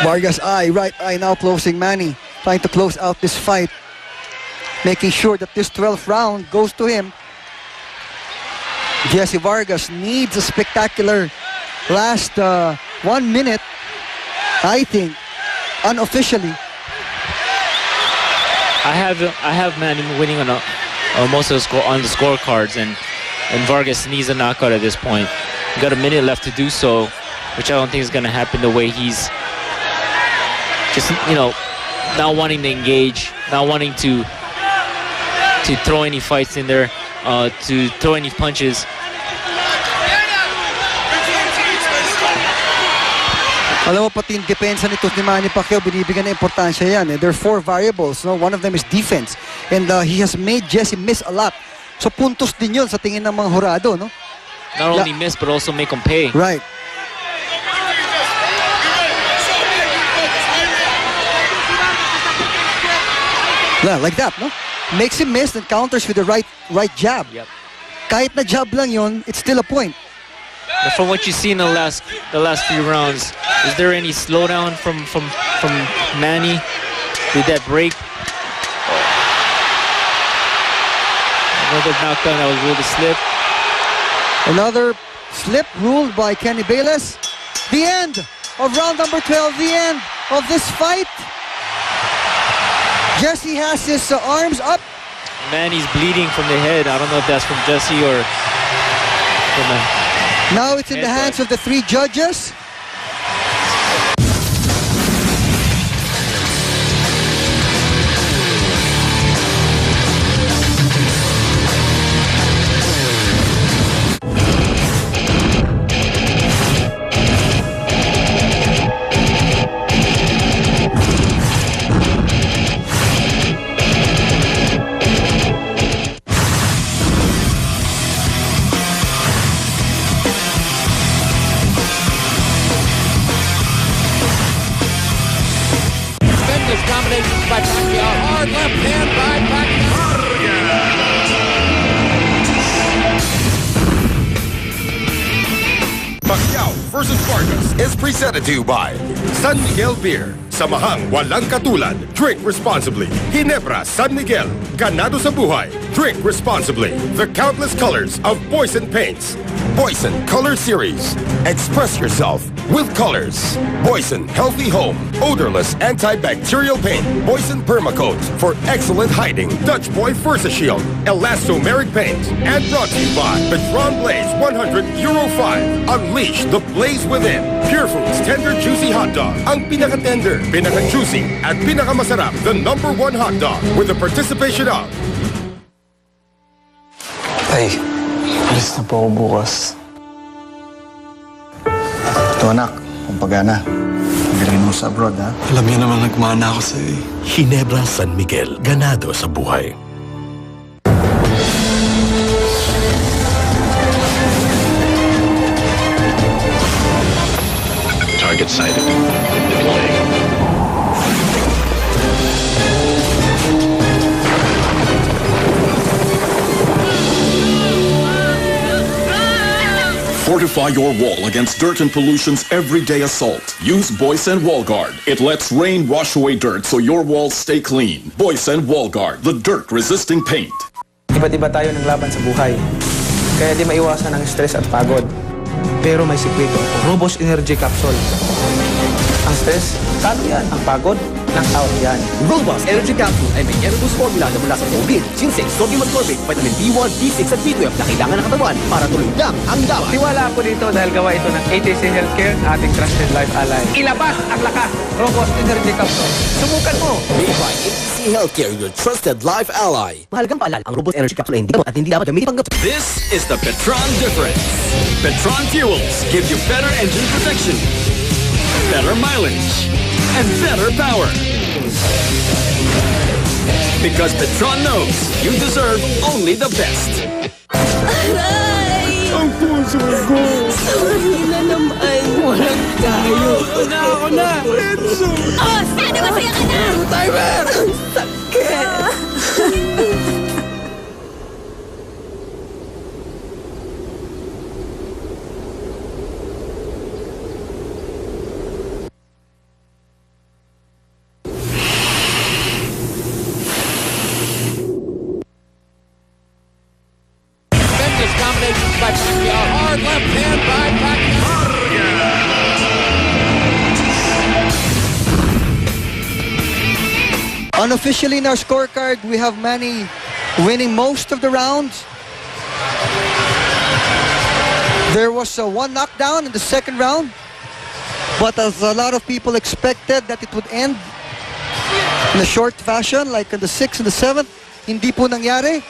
Vargas' right eye now closing Manny. Trying to close out this fight. Making sure that this 12th round goes to him. Jesse Vargas needs a spectacular last 1 minute, I think, unofficially. I have Manny winning on most of the scorecards, and Vargas needs a knockout at this point. You got a minute left to do so, which I don't think is going to happen the way he's just, not wanting to engage, not wanting to throw any fights in there, to throw any punches. Alam mo, pati yung depensa nito ni Manny Pacquiao, binibigyan na importansya yan. There are 4 variables. No? One of them is defense. And he has made Jesse miss a lot. So puntos din yun sa tingin ng mga hurado. No? Not only miss, but also make him pay. Right. Yeah, like that, no? Makes him miss and counters with the right jab. Yep. Kahit na jab lang yun, it's still a point. But from what you see in the last few rounds, is there any slowdown from Manny? Did that break? Another knockdown that was ruled a slip. Another slip ruled by Kenny Bayless. The end of round number 12, the end of this fight. Jesse has his arms up. Manny's bleeding from the head. I don't know if that's from Jesse or from the... Now it's in the hands of the 3 judges. Combinations by Pacquiao. Hard left hand by Pacquiao. Pacquiao versus Vargas is presented to you by San Miguel Beer. Samahang walang katulad. Drink responsibly. Ginebra San Miguel. Ganado sa buhay. Drink responsibly. The countless colors of Boysen paints. Boysen Color Series. Express yourself with colors. Boysen Healthy Home. Odorless antibacterial paint. Boysen Permacoat for excellent hiding. Dutch Boy Versa Shield. Elastomeric paint. And brought to you by Petron Blaze 100 Euro 5. Unleash the blaze within. Pure Foods Tender Juicy Hot Dog. Ang pinaka-tender, pinaka-juicy, at pinaka-masarap. The #1 hot dog with the participation of... Tay, alis na po ako bukas. Ito anak, kumpagana. Magaling mo sa abroad, ha? Alam niyo naman nagmana ako sa'yo eh. Ginebra San Miguel. Ganado sa buhay. Target sighted. Deploying. Fortify your wall against dirt and pollution's everyday assault. Use Boysen Wall Guard. It lets rain wash away dirt so your walls stay clean. Boysen Wall Guard, the dirt-resisting paint. Iba't iba tayo ng laban sa buhay. Kaya di maiwasan ang stress at pagod. Pero may sikreto, Robos Energy Capsule. Ang stress, talo yan. Ang pagod, knock-out yan. Robust Energy Capsule ay may Enerboost formula na mula sa tubig, ginseng, sodium ascorbate, vitamin B1, B6 at B12 na kailangan ng katawan para tuloy lang ang laban. Tiwala ako dito dahil gawa ito ng ATC Healthcare, ating trusted life ally. Ilabas ang lakas, Robust Energy Capsule. Subukan mo! Made by ATC Healthcare, your trusted life ally. Mahalagang paalala, ang Robust Energy Capsule ay hindi gamot at hindi dapat gamitin pang gamot. This is the Petron difference. Petron fuels give you better engine protection, better mileage, and better power. Because Petron knows you deserve only the best. Aray! Ang puso ko! Sorry na naman. Walang tayo. Ako na! Enzo! Oh, sana masaya ka na! Timer! Ang sakit! Unofficially in our scorecard, we have Manny winning most of the rounds. There was one knockdown in the second round, but as a lot of people expected that it would end in a short fashion, like in the 6th and the 7th, hindi po nangyari.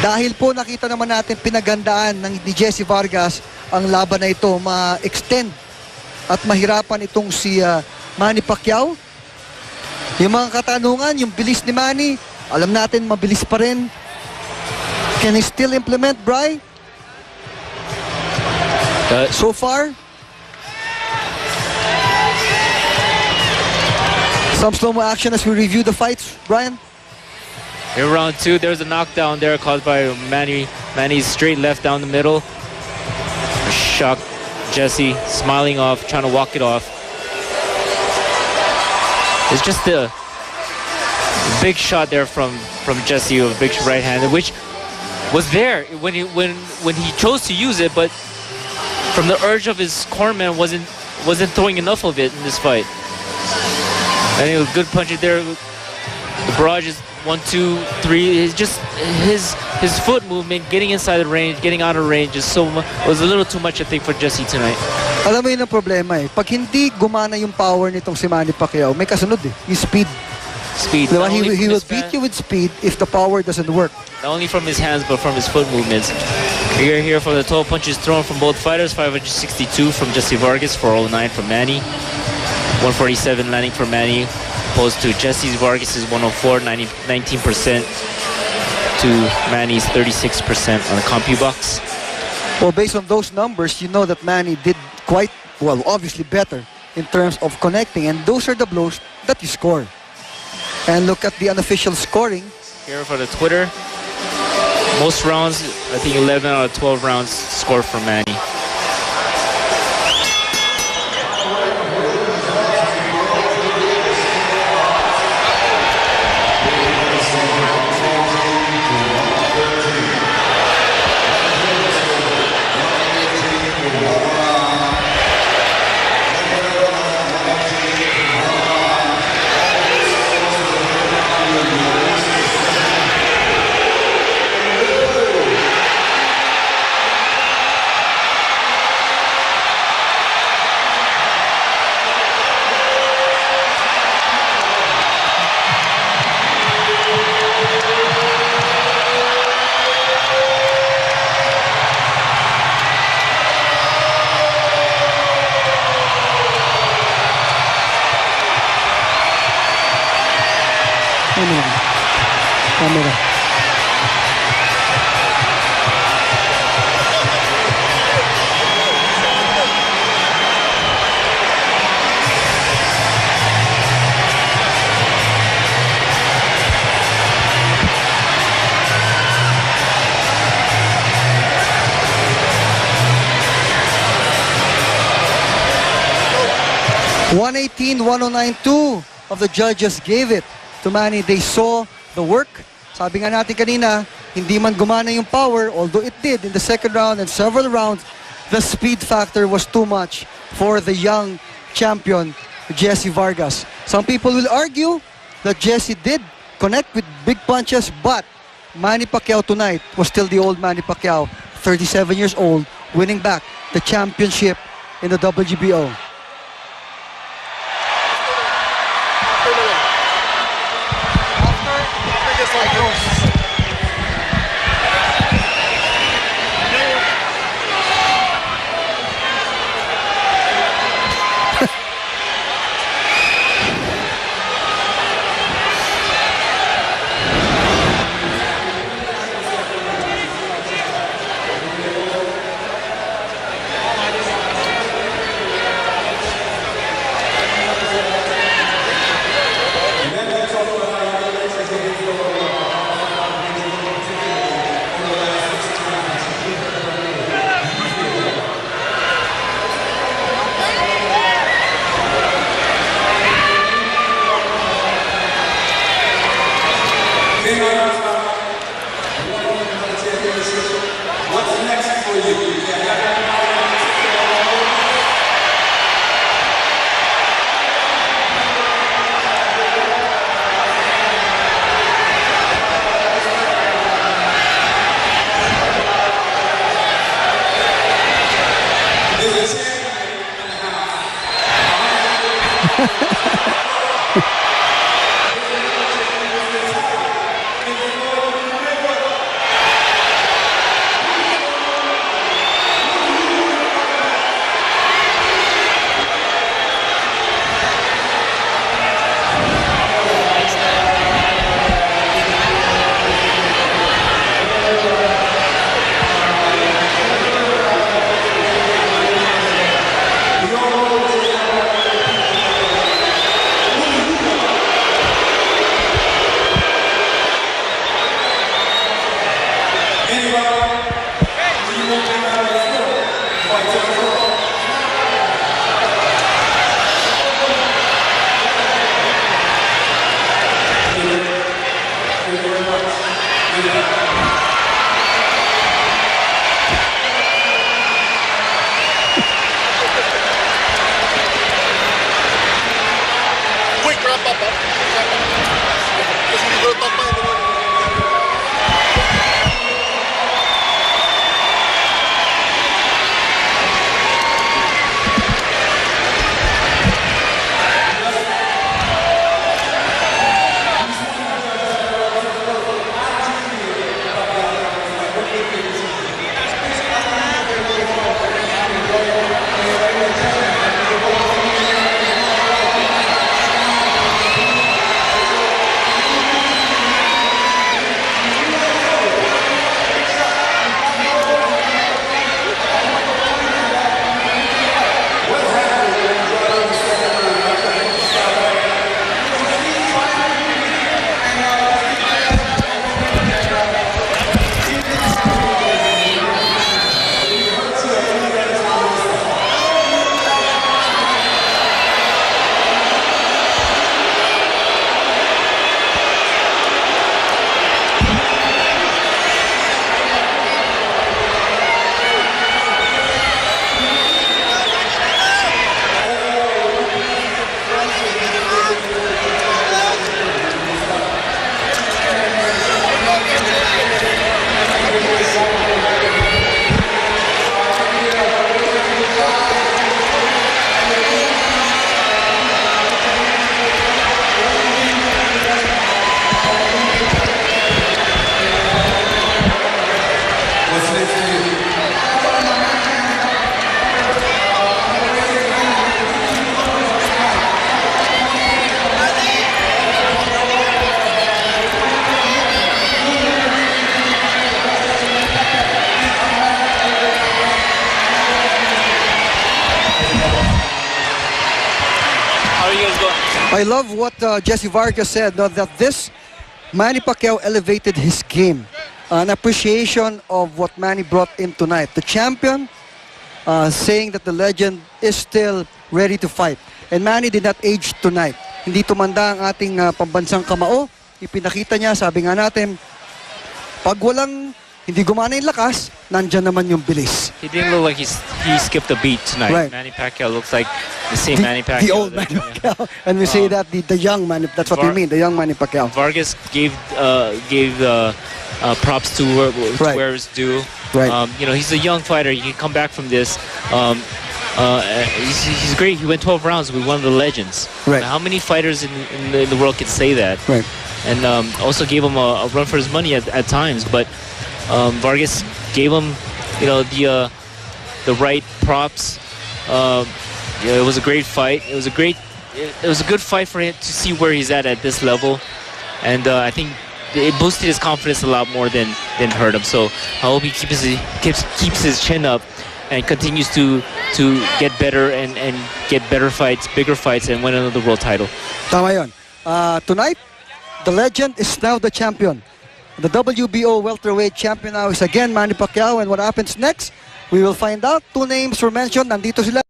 Dahil po nakita naman natin pinagandaan ni Jesse Vargas ang laban na ito, ma-extend at mahirapan itong si Manny Pacquiao. Yung mga katanungan, yung bilis ni Manny, alam natin mabilis pa rin. Can he still implement, Bri? So far? Some slow-mo action as we review the fights, Brian. In round 2, there's a knockdown there caused by Manny. Manny's straight left down the middle. Shocked Jesse, smiling off, trying to walk it off. It's just a big shot there from Jesse, a big right hand, which was there when he chose to use it, but from the urge of his cornerman wasn't throwing enough of it in this fight. And it was good punches there. The barrage is 1, 2, 3. It's just his foot movement, getting inside the range, getting out of range, was a little too much, I think, for Jesse tonight. Alam mo yun ang problema eh. Pag hindi gumana yung power nitong si Manny Pacquiao, may kasunod eh. Yung speed. Diba? He will beat you with speed if the power doesn't work. Not only from his hands, but from his foot movements. We're here for the total punches thrown from both fighters. 562 from Jesse Vargas, 409 from Manny. 147 landing for Manny, opposed to Jesse Vargas' 104, 19% to Manny's 36% on the CompuBox. Well, based on those numbers, you know that Manny did quite, well, obviously better in terms of connecting, and those are the blows that you score. And look at the unofficial scoring. Here for the Twitter, most rounds, I think 11 out of 12 rounds scored for Manny. Camera. $118,109.2 of the judges gave it to Manny. They saw the work. Sabi nga natin kanina, hindi man gumana yung power, although it did in the second round and several rounds, the speed factor was too much for the young champion, Jesse Vargas. Some people will argue that Jesse did connect with big punches, but Manny Pacquiao tonight was still the old Manny Pacquiao, 37 years old, winning back the championship in the WGBO. Quick wrap up. Because we go top in the morning. I love what Jesse Vargas said, that this Manny Pacquiao elevated his game. An appreciation of what Manny brought in tonight. The champion saying that the legend is still ready to fight. And Manny did not age tonight. Hindi tumanda ang ating pambansang kamao. Ipinakita niya, sabi nga natin, pag walang hindi gumana yung lakas, nandyan naman yung bilis. He didn't look like he skipped a beat tonight. Right. Manny Pacquiao looks like the same Manny Pacquiao. The old Manny Pacquiao. And we say that the young Manny, that's what we mean, the young Manny Pacquiao. Vargas gave props to where it's due. Right. You know, he's a young fighter. He can come back from this. He's great. He went 12 rounds with one of the legends. Right. Now, how many fighters in the world can say that? Right. And also gave him a run for his money at times. But Vargas gave him, you know, the right props. It was a great fight. It was a good fight for him to see where he's at this level, and I think it boosted his confidence a lot more than hurt him. So I hope he keeps his chin up and continues to get better and get better fights, bigger fights, and win another world title. Tama yun. Tonight, the legend is now the champion. The WBO welterweight champion now is again Manny Pacquiao, and what happens next, we will find out. Two names were mentioned. Nandito sila.